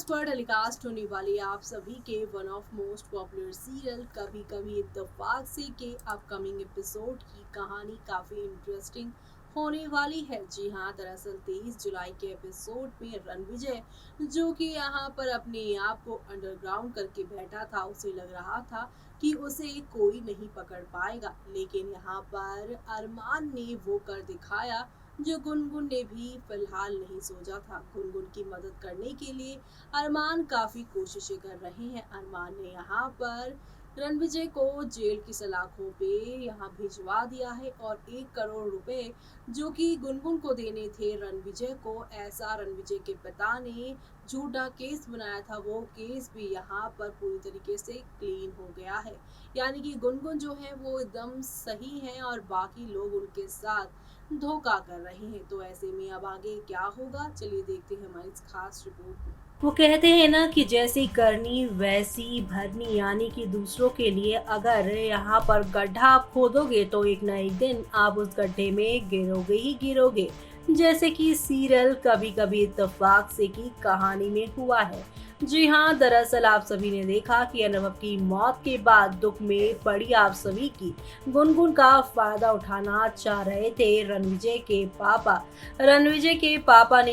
Stars पर telecast होने वाली आप सभी के one of most popular serial कभी कभी इत्तेफाक से के अपकमिंग एपिसोड की कहानी काफी इंटरेस्टिंग होने वाली है। जी हाँ, दरअसल 23 जुलाई के एपिसोड में रणविजय जो कि यहाँ पर अपने आप को अंडरग्राउंड करके बैठा था, उसे लग रहा था कि उसे कोई नहीं पकड़ पाएगा, लेकिन यहाँ पर अरमान ने वो कर दिखाया जो गुनगुन ने भी फिलहाल नहीं सोचा था। गुनगुन की मदद करने के लिए अरमान काफी कोशिशें कर रहे हैं। अरमान ने यहाँ पर रणविजय को जेल की सलाखों पे यहाँ भिजवा दिया है और 1 करोड़ रुपए जो कि गुनगुन को देने थे रणविजय को, ऐसा रणविजय के पिता ने झूठा केस बनाया था, वो केस भी यहाँ पर पूरी तरीके से क्लीन हो गया है। यानी कि गुनगुन जो है वो एकदम सही है और बाकी लोग उनके साथ धोखा कर रहे हैं। तो ऐसे में अब आगे क्या होगा, चलिए देखते हैं हमारी इस खास रिपोर्ट में। वो कहते हैं ना कि जैसी करनी वैसी भरनी, यानी कि दूसरों के लिए अगर यहाँ पर गड्ढा आप खोदोगे तो एक न एक दिन आप उस गड्ढे में गिरोगे ही गिरोगे, जैसे कि सीरियल कभी कभी इत्तेफाक से की कहानी में हुआ है। जी हाँ, दरअसल आप सभी ने देखा कि अनुभव की मौत के बाद दुख में पड़ी आप सभी की गुनगुन का फायदा उठाना चाह रहे थे रणविजय के पापा। रणविजय के पापा ने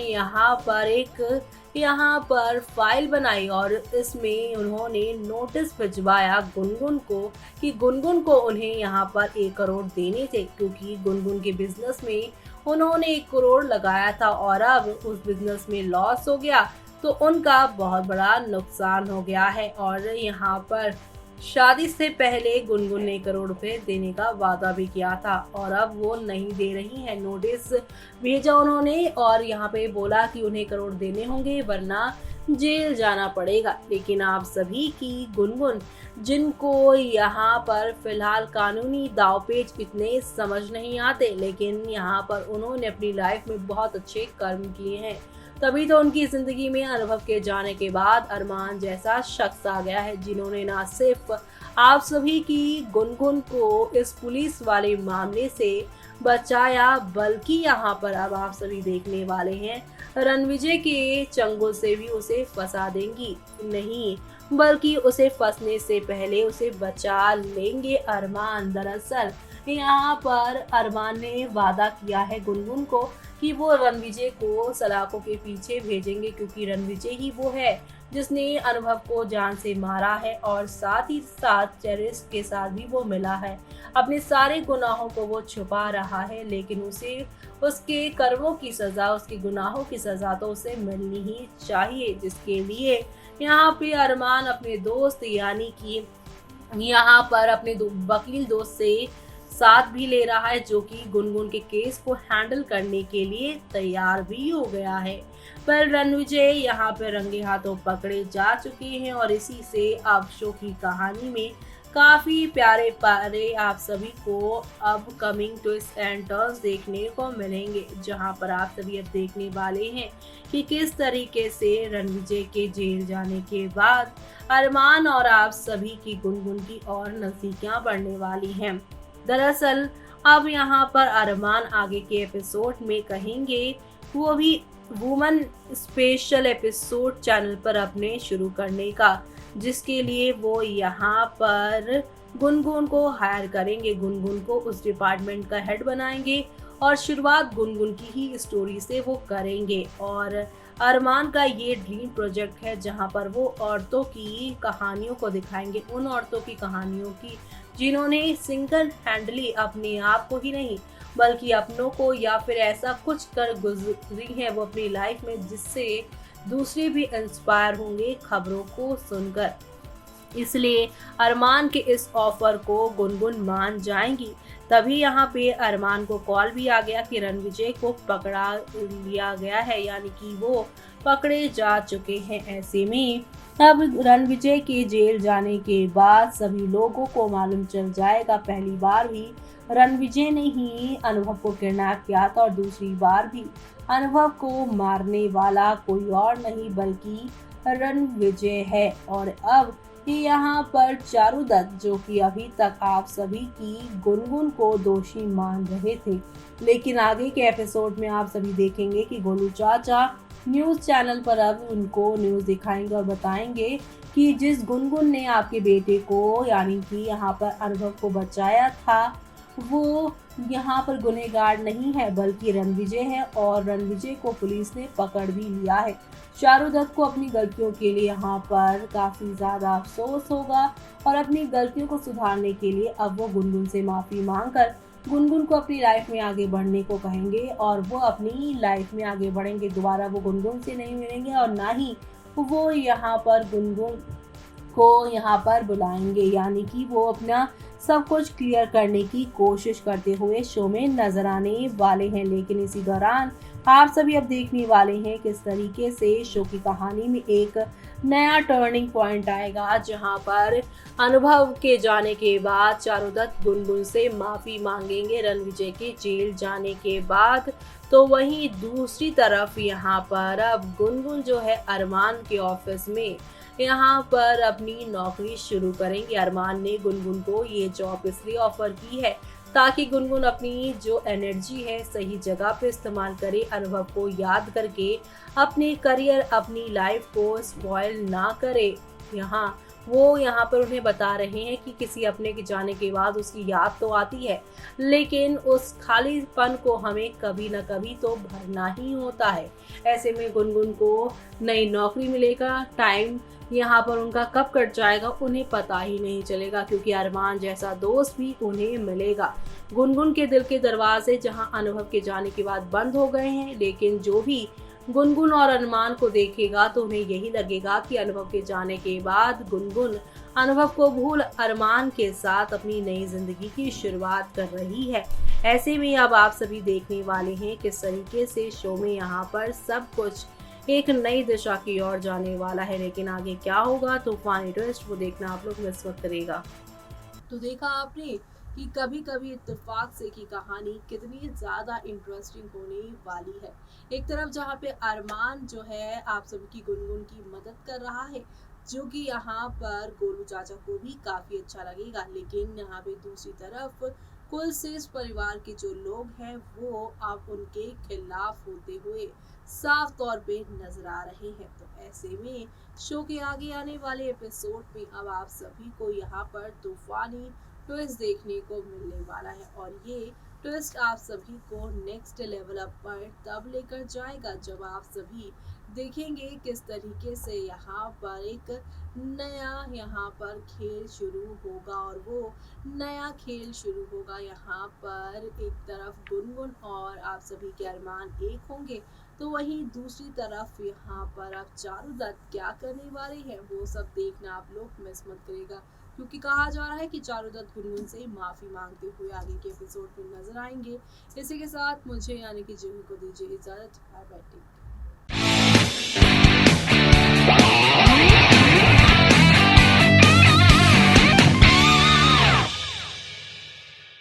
यहाँ पर फाइल बनाई और इसमें उन्होंने नोटिस भिजवाया गुनगुन को कि गुनगुन को उन्हें यहाँ पर 1 करोड़ देने थे, क्योंकि गुनगुन के बिजनेस में उन्होंने 1 करोड़ लगाया था और अब उस बिजनेस में लॉस हो गया तो उनका बहुत बड़ा नुकसान हो गया है। और यहाँ पर शादी से पहले गुनगुन ने 1 करोड़ रुपए देने का वादा भी किया था और अब वो नहीं दे रही है। नोटिस भेजा उन्होंने और यहाँ पे बोला कि उन्हें 1 करोड़ देने होंगे वरना जेल जाना पड़ेगा। लेकिन आप सभी की गुनगुन, जिनको यहाँ पर फिलहाल कानूनी दावपेच इतने समझ नहीं आते, लेकिन यहाँ पर उन्होंने अपनी लाइफ में बहुत अच्छे कर्म किए हैं, तभी तो उनकी जिंदगी में अनुभव के जाने के बाद अरमान जैसा शख्स आ गया है, जिन्होंने ना सिर्फ आप सभी की गुनगुन को इस पुलिस वाले मामले से बचाया, बल्कि यहाँ पर अब आप सभी देखने वाले हैं रणविजय के चंगुल से भी उसे फंसा देंगी, नहीं बल्कि उसे फंसने से पहले उसे बचा लेंगे अरमान। दरअसल यहाँ पर अरमान ने वादा किया है गुनगुन को कि वो रणविजय को सलाखों के पीछे भेजेंगे, क्योंकि रणविजय ही वो है जिसने अनुभव को जान से मारा है और साथ ही साथ टेररिस्ट के साथ भी वो मिला है। अपने सारे गुनाहों को वो छुपा रहा है, लेकिन उसे उसके कर्मों की सजा, उसके गुनाहों की सजा तो उसे मिलनी ही चाहिए, जिसके लिए यहाँ पे अरमान अपने दोस्त यानी कि यहाँ पर अपने वकील दोस्त से साथ भी ले रहा है, जो कि गुनगुन के केस को हैंडल करने के लिए तैयार भी हो गया है। पर रणविजय यहाँ पे रंगे हाथों पकड़े जा चुके हैं और इसी से अब शो की कहानी में काफी प्यारे प्यारे आप सभी को अब कमिंग ट्विस्ट एंड टर्न्स देखने को मिलेंगे, जहां पर आप सभी अब देखने वाले हैं कि किस तरीके से रणविजय के जेल जाने के बाद अरमान और आप सभी की गुनगुन की और नजदीकियां बढ़ने वाली हैं। दरअसल अब यहाँ पर अरमान आगे के एपिसोड में कहेंगे वो भी वुमन स्पेशल एपिसोड चैनल पर अपने शुरू करने का, जिसके लिए वो यहाँ पर गुनगुन को हायर करेंगे, गुनगुन को उस डिपार्टमेंट का हेड बनाएंगे और शुरुआत गुनगुन की ही स्टोरी से वो करेंगे। और अरमान का ये ड्रीम प्रोजेक्ट है जहाँ पर वो औरतों की कहानियों को दिखाएंगे, उन औरतों की कहानियों की जिन्होंने सिंगल हैंडली अपने आप को ही नहीं बल्कि अपनों को या फिर ऐसा कुछ कर गुजरी है वो अपनी लाइफ में, जिससे दूसरे भी इंस्पायर होंगे खबरों को सुनकर। इसलिए अरमान के इस ऑफर को गुनगुन मान जाएंगी। तभी यहाँ पे अरमान को कॉल भी आ गया कि रणविजय को पकड़ा लिया गया है, यानी कि वो पकड़े जा चुके हैं। ऐसे में अब रणविजय के जेल जाने के बाद सभी लोगों को मालूम चल जाएगा, पहली बार भी रणविजय ने ही अनुभव को किडनैप किया था और दूसरी बार भी अनुभव को मारने वाला कोई और नहीं बल्कि रणविजय है। और अब कि यहाँ पर चारुदत्त, जो कि अभी तक आप सभी की गुनगुन को दोषी मान रहे थे, लेकिन आगे के एपिसोड में आप सभी देखेंगे कि गोलू चाचा न्यूज चैनल पर अब उनको न्यूज दिखाएंगे और बताएंगे कि जिस गुनगुन ने आपके बेटे को यानी कि यहाँ पर अनुभव को बचाया था, वो यहाँ पर गुनहगार नहीं है बल्कि रणविजय है, और रणविजय को पुलिस ने पकड़ भी लिया है। चारुदत्त को अपनी गलतियों के लिए यहाँ पर काफी ज्यादा अफसोस होगा और अपनी गलतियों को सुधारने के लिए अब वो गुनगुन से माफी मांगकर गुनगुन को अपनी लाइफ में आगे बढ़ने को कहेंगे और वो अपनी लाइफ में आगे बढ़ेंगे। दोबारा वो गुनगुन से नहीं मिलेंगे और ना ही वो यहाँ पर गुनगुन को यहाँ पर बुलाएंगे, यानी कि वो अपना सब कुछ क्लियर करने की कोशिश करते हुए शो में नजर आने वाले हैं। लेकिन इसी दौरान आप सभी अब देखने वाले हैं किस तरीके से शो की कहानी में एक नया टर्निंग पॉइंट आएगा, जहां पर अनुभव के जाने के बाद चारुदत्त गुनगुन से माफी मांगेंगे रणविजय के जेल जाने के बाद। तो वहीं दूसरी तरफ यहाँ पर अब गुनगुन जो है अरमान के ऑफिस में यहाँ पर अपनी नौकरी शुरू करेंगे। अरमान ने गुनगुन को ये जॉब इसलिए ऑफर की है ताकि गुनगुन अपनी जो एनर्जी है सही जगह पे इस्तेमाल करे, अनुभव को याद करके अपने करियर अपनी लाइफ को स्पॉइल ना करे। वो यहाँ पर उन्हें बता रहे हैं कि किसी अपने के जाने के बाद उसकी याद तो आती है, लेकिन उस खालीपन को हमें कभी न कभी तो भरना ही होता है। ऐसे में गुनगुन को नई नौकरी मिलेगा, टाइम यहाँ पर उनका कब कट जाएगा उन्हें पता ही नहीं चलेगा, क्योंकि अरमान जैसा दोस्त भी उन्हें मिलेगा। गुनगुन के दिल के दरवाजे जहाँ अनुभव के जाने के बाद बंद हो गए हैं, लेकिन जो भी गुनगुन और अरमान को देखेगा तो उन्हें यही लगेगा कि अनुभव के जाने के बाद गुनगुन अनुभव को भूल अरमान के साथ अपनी नई जिंदगी की शुरुआत कर रही है। ऐसे में अब आप सभी देखने वाले हैं किस तरीके से शो में यहाँ पर सब कुछ एक नई दिशा की ओर जाने वाला है। लेकिन आगे क्या होगा तूफानी ट्विस्ट, वो देखना आप लोग मिस मत करेगा। तो देखा आपने कि कभी कभी इत्तेफाक से की कहानी कितनी ज्यादा इंटरेस्टिंग होने वाली है। एक तरफ जहाँ पे अरमान जो है आप सभी की गुनगुन की मदद कर रहा है, जो कि यहाँ पर गोलू चाचा को भी काफी अच्छा लगेगा, लेकिन यहाँ पे दूसरी तरफ कुल से इस परिवार के जो लोग हैं वो अब उनके खिलाफ होते हुए साफ तौर पे नजर आ रहे हैं। तो ऐसे में शो के आगे आने वाले एपिसोड में अब आप सभी को यहाँ पर तूफानी ट्विस्ट देखने को मिलने वाला है, और ये ट्विस्ट आप सभी को नेक्स्ट लेवल अप पर तब लेकर जाएगा जब आप सभी देखेंगे किस तरीके से यहाँ पर एक नया यहाँ पर खेल शुरू होगा। और वो नया खेल शुरू होगा यहाँ पर एक तरफ गुनगुन और आप सभी के अरमान एक होंगे, तो वहीं दूसरी तरफ यहाँ पर अब चारुदत्त क्या करने वाले हैं वो सब देखना आप लोग मिस मत करेगा, क्योंकि कहा जा रहा है कि चारुदत्त गुनगुन से माफी मांगते हुए आगे के एपिसोड में नजर आएंगे। इसी के साथ मुझे यानी कि जिमी को दीजिए इजाजत। Bye bye.